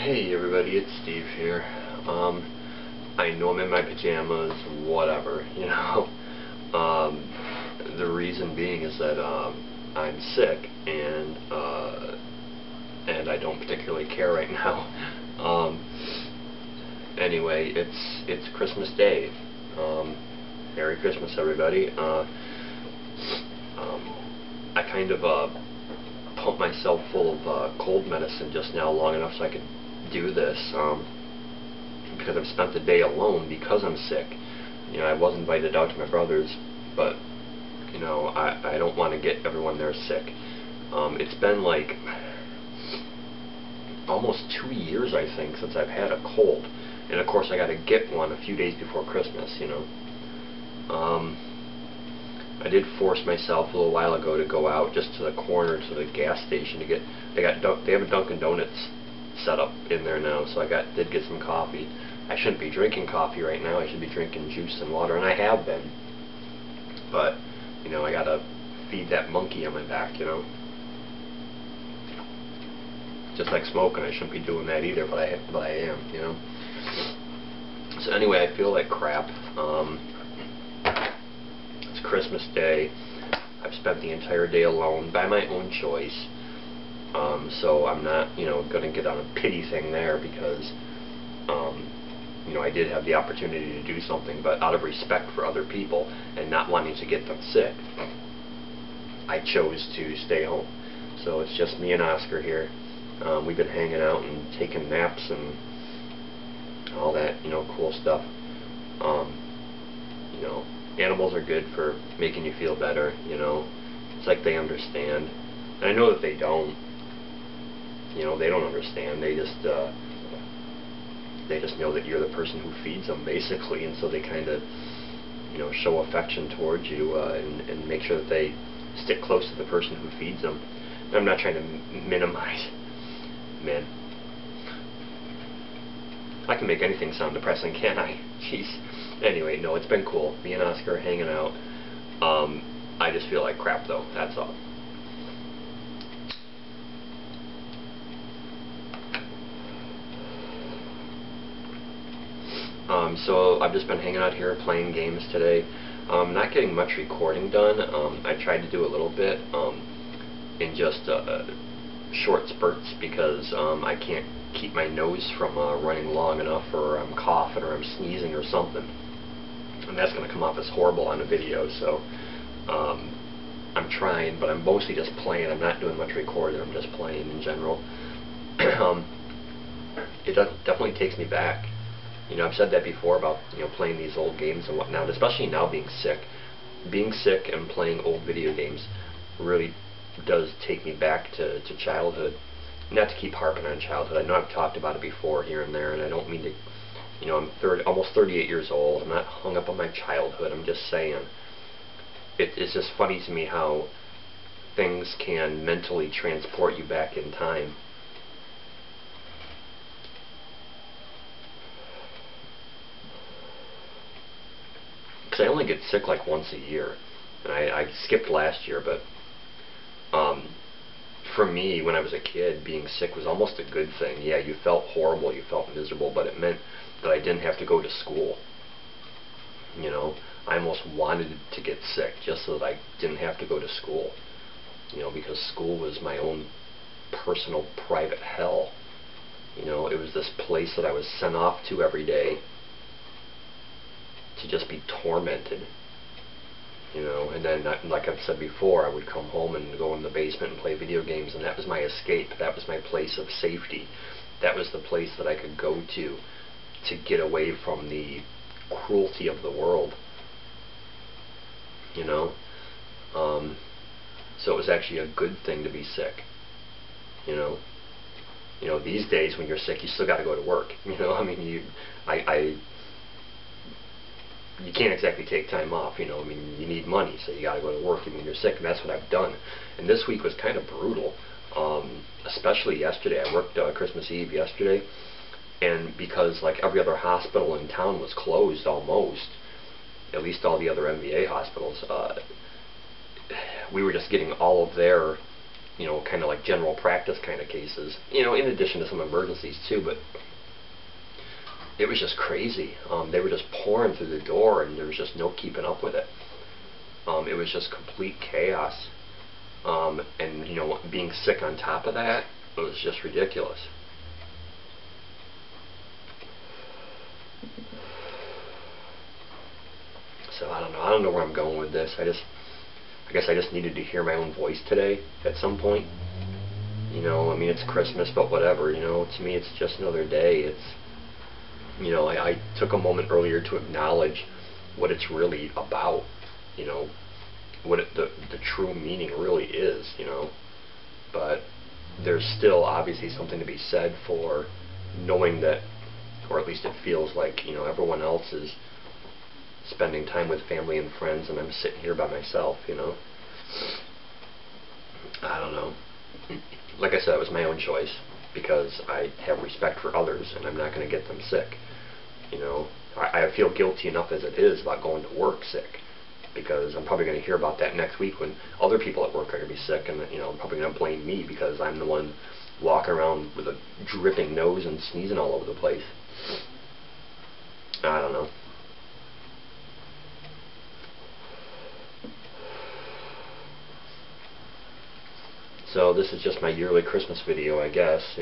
Hey everybody, it's Steve here. I know I'm in my pajamas, whatever, you know. The reason being is that I'm sick and I don't particularly care right now. Anyway, it's Christmas Day. Merry Christmas, everybody. I kind of pumped myself full of cold medicine just now long enough so I could do this, because I've spent the day alone because I'm sick. You know, I was invited out to my brother's, but you know, I don't want to get everyone there sick. It's been like almost 2 years, I think, since I've had a cold, and of course I got to get one a few days before Christmas, you know. I did force myself a little while ago to go out just to the corner to the gas station to get. They have a Dunkin' Donuts set up in there now, so I did get some coffee. I shouldn't be drinking coffee right now. I should be drinking juice and water, and I have been. But you know, I gotta feed that monkey on my back, you know. Just like smoking, I shouldn't be doing that either, but I am, you know. So anyway, I feel like crap. It's Christmas Day. I've spent the entire day alone by my own choice. So I'm not, you know, going to get on a pity thing there because, you know, I did have the opportunity to do something, but out of respect for other people and not wanting to get them sick, I chose to stay home. So it's just me and Oscar here. We've been hanging out and taking naps and all that, you know, cool stuff. You know, animals are good for making you feel better, you know. It's like they understand. And I know that they don't. You know, they don't understand. They just know that you're the person who feeds them, basically, and so they kind of, you know, show affection towards you and make sure that they stick close to the person who feeds them. And I'm not trying to minimize. Man, I can make anything sound depressing, can't I? Jeez. Anyway, no, it's been cool. Me and Oscar are hanging out. I just feel like crap, though. That's all. So I've just been hanging out here playing games today. Not getting much recording done. I tried to do a little bit in just short spurts because I can't keep my nose from running long enough, or I'm coughing or I'm sneezing or something. And that's going to come off as horrible on a video, so I'm trying, but I'm mostly just playing. I'm not doing much recording. I'm just playing in general. It definitely takes me back. You know, I've said that before about, you know, playing these old games and whatnot, especially now being sick. Being sick and playing old video games really does take me back to childhood. Not to keep harping on childhood. I know I've talked about it before here and there, and I don't mean to, you know, I'm almost 38 years old. I'm not hung up on my childhood. I'm just saying, it's just funny to me how things can mentally transport you back in time. Because I only get sick like once a year, and I skipped last year, but for me, when I was a kid, being sick was almost a good thing. Yeah, you felt horrible, you felt miserable, but it meant that I didn't have to go to school. You know, I almost wanted to get sick just so that I didn't have to go to school. You know, because school was my own personal private hell. You know, it was this place that I was sent off to every day to just be tormented. You know, and then, like I've said before, I would come home and go in the basement and play video games, and that was my escape. That was my place of safety. That was the place that I could go to get away from the cruelty of the world. You know? So it was actually a good thing to be sick. You know? You know, these days when you're sick, you still got to go to work. You know, I mean, you can't exactly take time off, you know. I mean, you need money, so you got to go to work even when you're sick, and that's what I've done. And this week was kind of brutal, especially yesterday. I worked Christmas Eve yesterday, and because like every other hospital in town was closed almost, at least all the other MVA hospitals, we were just getting all of their kind of like general practice kind of cases, in addition to some emergencies too, but it was just crazy. They were just pouring through the door, and there was just no keeping up with it. It was just complete chaos. And being sick on top of that, it was just ridiculous. So I don't know. I don't know where I'm going with this. I guess I just needed to hear my own voice today at some point. I mean, it's Christmas, but whatever. To me, it's just another day. I took a moment earlier to acknowledge what it's really about. What the true meaning really is. But there's still obviously something to be said for knowing that, or at least it feels like, everyone else is spending time with family and friends, and I'm sitting here by myself. I don't know. Like I said, it was my own choice because I have respect for others, and I'm not going to get them sick. I feel guilty enough as it is about going to work sick, because I'm probably going to hear about that next week when other people at work are going to be sick, and probably going to blame me because I'm the one walking around with a dripping nose and sneezing all over the place. I don't know. So this is just my yearly Christmas video, I guess.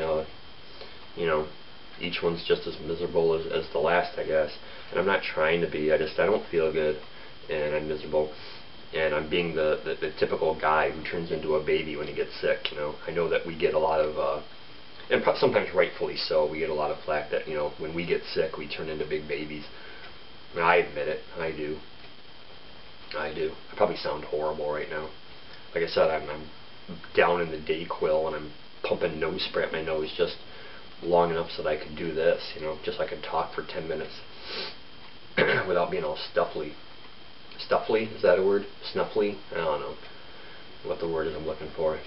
Each one's just as miserable as the last, I guess. And I'm not trying to be. I don't feel good, and I'm miserable. And I'm being the typical guy who turns into a baby when he gets sick. I know that we get a lot of, and sometimes rightfully so, we get a lot of flack that when we get sick, we turn into big babies. I mean, I admit it. I do. I probably sound horrible right now. Like I said, I'm down in the Dayquil, and I'm pumping nose spray at my nose just long enough so that I could do this, just so I could talk for 10 minutes without being all stuffly. Stuffly, is that a word? Snuffly? I don't know what the word is I'm looking for.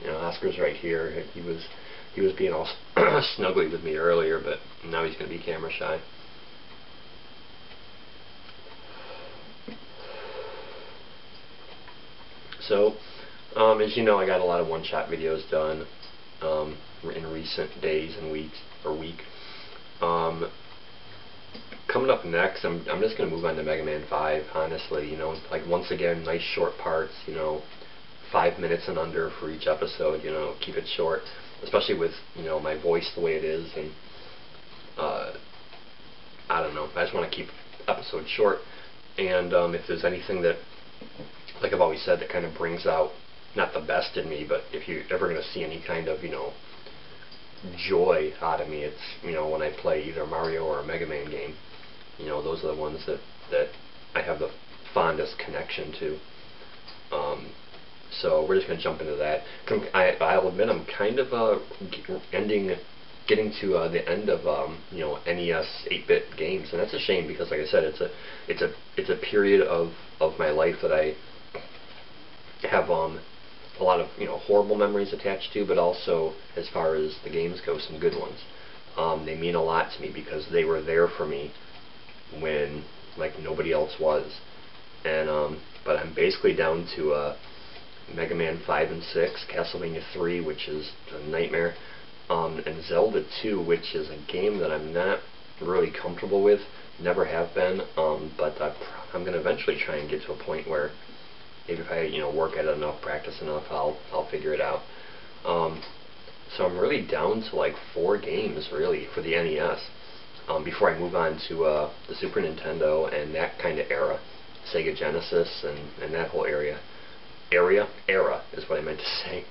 Oscar's right here. He was being all snuggly with me earlier, but now he's going to be camera shy. So, as you know, I got a lot of one-shot videos done in recent days and week. Coming up next, I'm just going to move on to Mega Man 5, honestly. Like, once again, nice short parts, 5 minutes and under for each episode, keep it short, especially with, my voice the way it is, and, I don't know, I just want to keep episodes short, and if there's anything that, like I've always said, that kind of brings out, not the best in me, but if you're ever going to see any kind of, joy out of me, it's, when I play either Mario or a Mega Man game. Those are the ones that I have the fondest connection to. So we're just going to jump into that. I'll admit I'm kind of getting to the end of NES 8-bit games, and that's a shame because, like I said, it's a period of my life that I have a lot of horrible memories attached to, but also, as far as the games go, some good ones. They mean a lot to me because they were there for me when like nobody else was. And but I'm basically down to Mega Man 5 and 6, Castlevania 3, which is a nightmare, and Zelda 2, which is a game that I'm not really comfortable with, never have been, but I'm going to eventually try and get to a point where maybe if I work at it enough, practice enough, I'll figure it out. So I'm really down to like 4 games really for the NES before I move on to the Super Nintendo and that kind of era, Sega Genesis and that whole era is what I meant to say.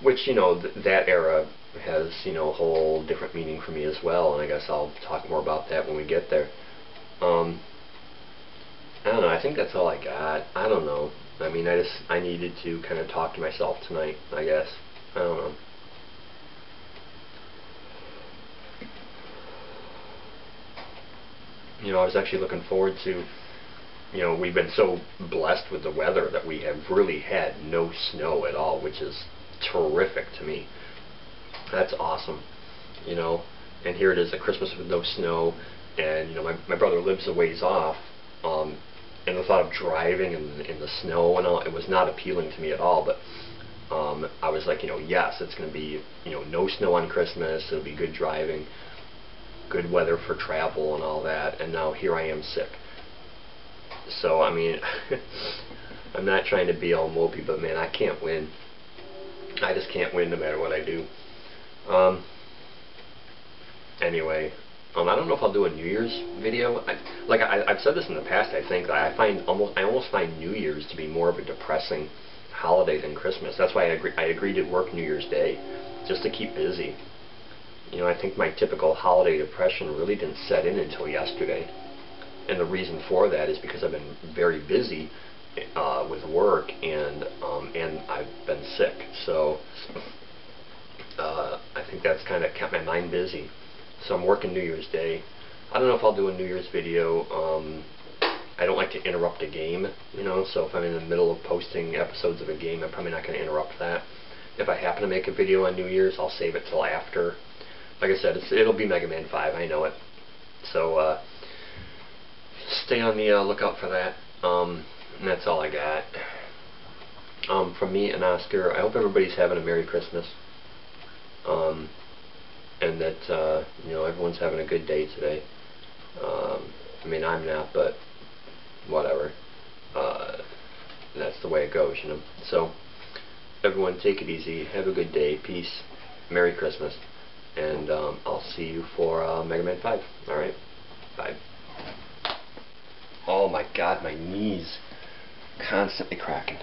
Which that era has a whole different meaning for me as well, and I guess I'll talk more about that when we get there. I don't know, I think that's all I got. I don't know. I mean, I needed to kind of talk to myself tonight, I guess. I don't know. I was actually looking forward to, we've been so blessed with the weather that we have really had no snow at all, which is terrific to me. That's awesome. And here it is at Christmas with no snow, and my brother lives a ways off, and the thought of driving in the snow and all, it was not appealing to me at all. But I was like, yes, it's going to be, no snow on Christmas. It'll be good driving, good weather for travel and all that. And now here I am sick. So I mean, I'm not trying to be all mopey, but man, I can't win. I just can't win no matter what I do. Anyway, I don't know if I'll do a New Year's video. I've said this in the past. I think that I almost find New Year's to be more of a depressing holiday than Christmas. That's why I agreed to work New Year's Day, just to keep busy. I think my typical holiday depression really didn't set in until yesterday, and the reason for that is because I've been very busy with work, and I've been sick. So I think that's kind of kept my mind busy. So I'm working New Year's Day. I don't know if I'll do a New Year's video. I don't like to interrupt a game, so if I'm in the middle of posting episodes of a game, I'm probably not going to interrupt that. If I happen to make a video on New Year's, I'll save it till after. Like I said, it'll be Mega Man 5, I know it. So stay on the lookout for that. And that's all I got. From me and Oscar, I hope everybody's having a Merry Christmas. And that everyone's having a good day today. I mean, I'm not, but whatever. That's the way it goes, So, everyone, take it easy. Have a good day. Peace. Merry Christmas. And I'll see you for Mega Man 5. Alright? Bye. Oh my God, my knees constantly cracking.